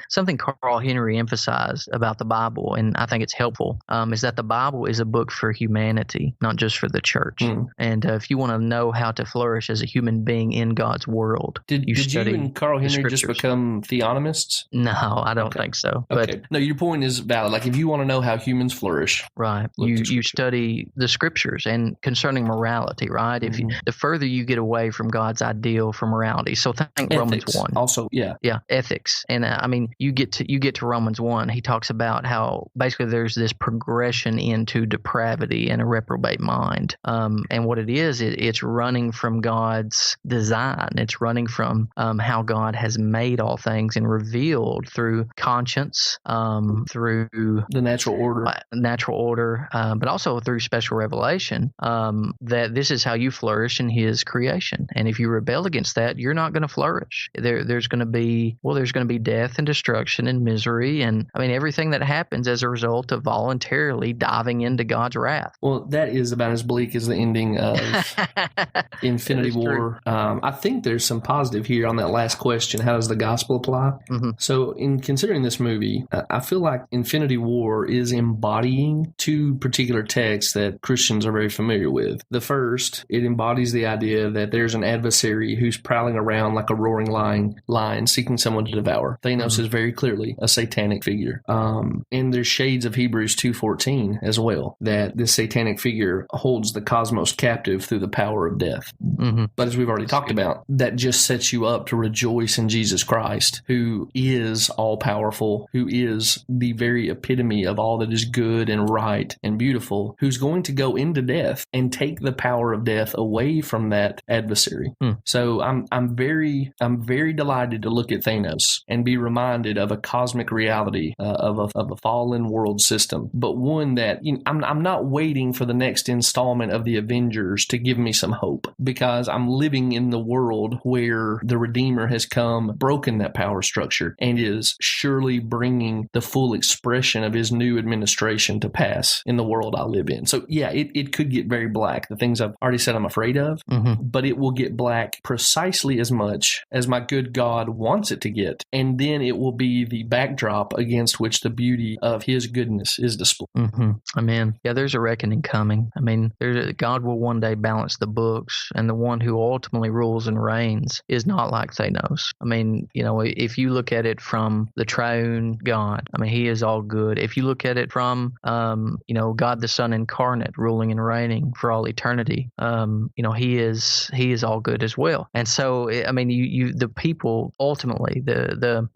Something Carl Henry emphasized about the Bible, and I think it's helpful, is that the Bible is a book for humanity, not just for the church. And if you want to know how to flourish as a human being in God's world, did you and Carl Henry just become theonomists? No, I don't think so. Okay. But no, your point is valid. Like, if you want to know how humans flourish, right, you study the scriptures and concerning morality, right? If the further you get away from God's ideal for morality, so think Romans 1. Also, yeah. Yeah, ethics. And I mean, you get to Romans 1, he talks about how basically there's this progression into depravity and a reprobate mind. And what it is, it's running from God's design. It's running from how God has made all things and revealed through conscience, through the natural order, but also through special revelation, that this is how you flourish in His creation. And if you rebel against that, you're not going to flourish. There's going to be death and destruction and misery, and I mean everything that happens as a result of voluntarily diving into God's wrath. Well, that is about as bleak as the ending of Infinity War. I think there's some positive here on that last question. How does the gospel apply? Mm-hmm. So in considering this movie, I feel like Infinity War is embodying two particular texts that Christians are very familiar with. The first, it embodies the idea that there's an adversary who's prowling around like a roaring lion seeking someone to devour. Thanos is very clearly a satanic figure. And there's shades of Hebrews 2:14 as well, that this satanic figure holds the cosmos captive through the power of death. Mm-hmm. But as we've already talked about, that just sets you up to rejoice in Jesus Christ, who is all-powerful, who is the very epitome of all that is good and right and beautiful, who's going to go into death and take the power of death away from that adversary. So I'm very delighted to look at Thanos and be reminded of a cosmic reality of a fallen world system, but one that I'm not waiting for the next installment of the Avengers to give me some hope, because I'm living in the world where the Redeemer has come, broken that power structure, and is surely bringing the full expression of His new administration to pass in the world I live in. So yeah, it could get very black, the things I've already said I'm afraid of, but it will get black precisely as much as my good God wants it to get, and then it will be the backdrop against which the beauty of His goodness is displayed. Amen. Yeah, there's a reckoning coming. I mean, God will one day balance the books, and the one who ultimately rules and reigns is not like Thanos. I mean, if you look at it from the triune God, I mean, He is all good. If you look at it from, God the Son incarnate, ruling and reigning for all eternity, He is all good as well. And so, I mean, the people ultimately, the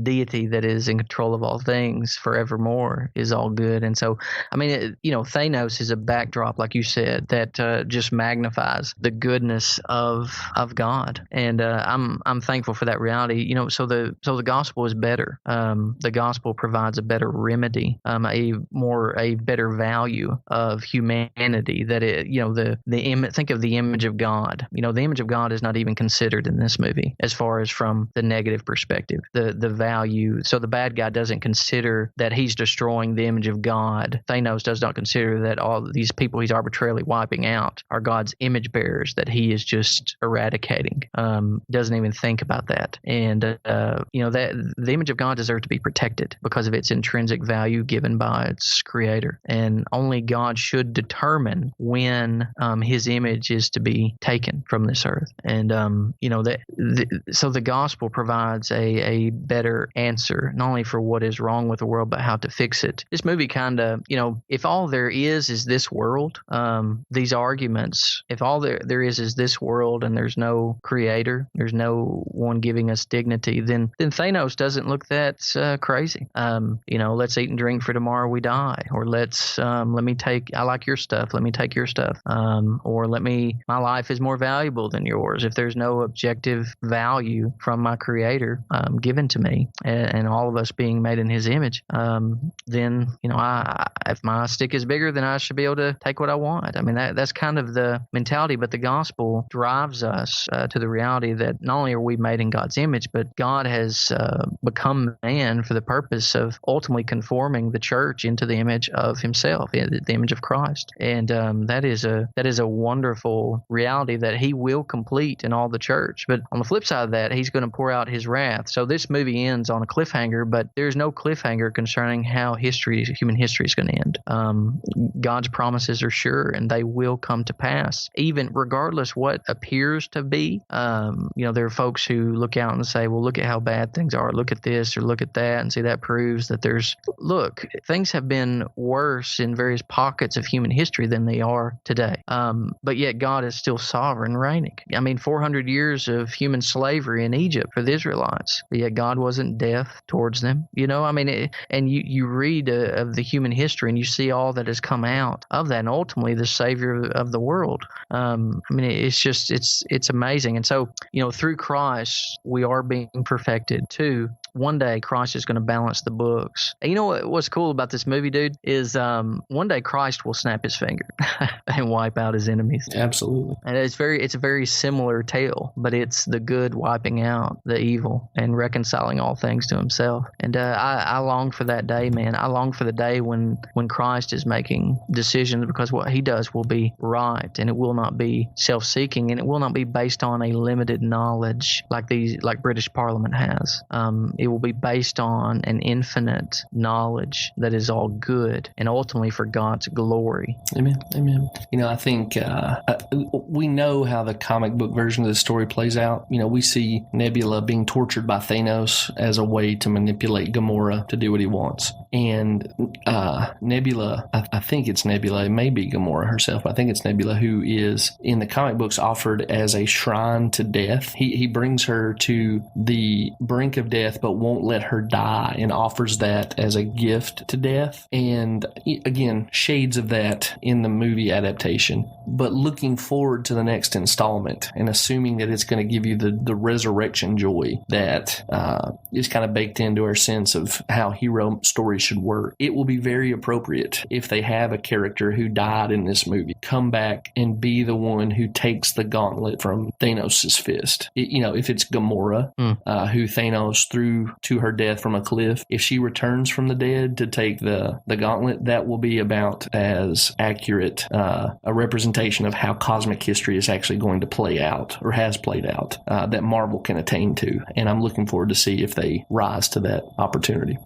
deity that is in control of all things forevermore is all good. And so, I mean, Thanos is a backdrop, like you said, that just magnifies the goodness of God. And I'm thankful for that reality. So the gospel is better. The gospel provides a better remedy, a better value of humanity. That think of the image of God. The image of God is not even considered in this movie as far as from the negative perspective. The value. So the bad guy doesn't consider that he's destroying the image of God. Thanos does not consider that all these people he's arbitrarily wiping out are God's image bearers that he is just eradicating. Doesn't even think about that. And that the image of God deserves to be protected because of its intrinsic value given by its creator. And only God should determine when His image is to be taken from this earth. And so the gospel provides a better answer, not only for what is wrong with the world, but how to fix it. This movie kind of, if all there is this world, these arguments, if all there is this world and there's no creator, there's no one giving us dignity, then Thanos doesn't look that crazy. Let's eat and drink for tomorrow we die, or I like your stuff, let me take your stuff, or my life is more valuable than yours. If there's no objective value from my creator given to me, and all of us being made in His image, then if my stick is bigger, then I should be able to take what I want. I mean, that's kind of the mentality. But the gospel drives us to the reality that not only are we made in God's image, but God has become man for the purpose of ultimately conforming the church into the image of Himself, the image of Christ. And that is a wonderful reality that He will complete in all the church. But on the flip side of that, He's going to pour out His wrath. So this movie ends on a cliffhanger, but there's no cliffhanger concerning how human history is going to end. God's promises are sure, and they will come to pass, even regardless what appears to be. There are folks who look out and say, well, look at how bad things are. Look at this or look at that, and see that proves that things have been worse in various pockets of human history than they are today. But yet God is still sovereign, reigning. I mean, 400 years years of human slavery in Egypt for the Israelites. But yet God wasn't deaf towards them. I mean, and you read of the human history and you see all that has come out of that, and ultimately the Savior of the world. I mean, it's amazing. And so, through Christ, we are being perfected too. One day Christ is going to balance the books. And you know what's cool about this movie, dude, is one day Christ will snap his finger and wipe out his enemies. Absolutely. And it's a very similar tale, but it's the good wiping out the evil and reconciling all things to himself. And I long for that day, man. I long for the day when Christ is making decisions, because what he does will be right, and it will not be self-seeking, and it will not be based on a limited knowledge like British Parliament has. It will be based on an infinite knowledge that is all good and ultimately for God's glory. Amen. Amen. I think we know how the comic book version of the story plays out. We see Nebula being tortured by Thanos as a way to manipulate Gamora to do what he wants. And Nebula, I think it's Nebula, it may be Gamora herself, but I think it's Nebula who is in the comic books offered as a shrine to death. He brings her to the brink of death, but won't let her die, and offers that as a gift to death. And again, shades of that in the movie adaptation, but looking forward to the next installment and assuming that it's going to give you the resurrection joy that is kind of baked into our sense of how hero stories should work. It will be very appropriate if they have a character who died in this movie come back and be the one who takes the gauntlet from Thanos' fist. If it's Gamora, who Thanos threw to her death from a cliff, if she returns from the dead to take the gauntlet, that will be about as accurate a representation of how cosmic history is actually going to play out, or has played out, that Marvel can attain to. And I'm looking forward to see if they rise to that opportunity.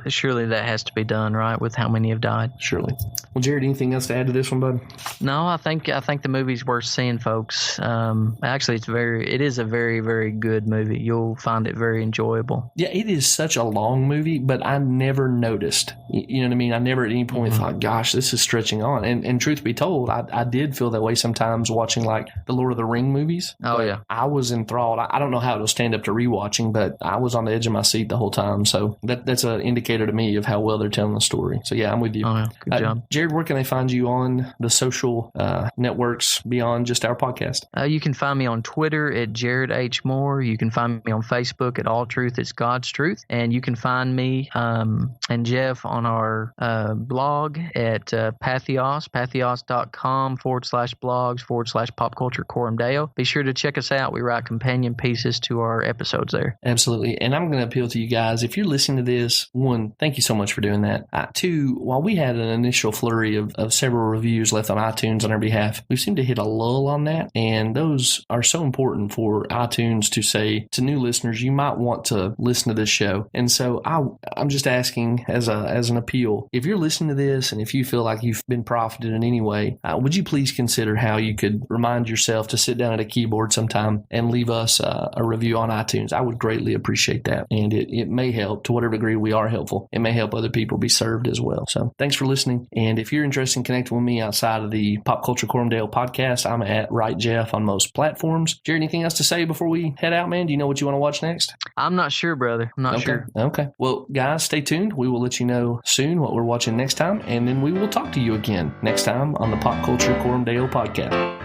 Surely that has to be done, right, with how many have died. Surely. Well, Jared, anything else to add to this one, bud? No, I think the movie's worth seeing, folks. Actually, it is a very, very good movie. You'll find it very enjoyable. Yeah, it is such a long movie, but I never noticed. You know what I mean? I never at any point thought, gosh, this is stretching on. And truth be told, I did feel that way sometimes watching like the Lord of the Ring movies. Oh, yeah. I was enthralled. I don't know how it'll stand up to rewatching, but I was on the edge of my seat the whole time. So that's an indicator to me of how well they're telling the story. So yeah, I'm with you. Oh, yeah. Good job. Jared, where can they find you on the social networks beyond just our podcast? You can find me on Twitter at Jared H. Moore. You can find me on Facebook at All Truth is God's Truth. And you can find me and Jeff on our blog at pathos.com/blogs/pop culture Deo. Be sure to check us out. We write companion pieces to our episodes there. Absolutely. And I'm going to appeal to you guys. If you're listening to this, one, thank you so much for doing that. Two, while we had an initial flurry of several reviews left on iTunes on our behalf, we seem to hit a lull on that. And those are so important for iTunes to say to new listeners, you might want to listen to this show. And so I'm just asking as an appeal, if you're listening to this and if you feel like you've been profited in any way, would you please consider how you could remind yourself to sit down at a keyboard sometime and leave us a review on iTunes? I would greatly appreciate that. And it may help, to whatever degree we are helpful, it may help other people be served as well. So thanks for listening. And if you're interested in connecting with me outside of the Pop Culture Dale podcast, I'm at Right Jeff on most platforms. Jared, anything else to say before we head out, man? Do you know what you want to watch next? I'm not sure, brother. I'm not sure. Okay. Well, guys, stay tuned. We will let you know soon what we're watching next time, and then we will talk to you again next time on the Pop Culture Dale podcast.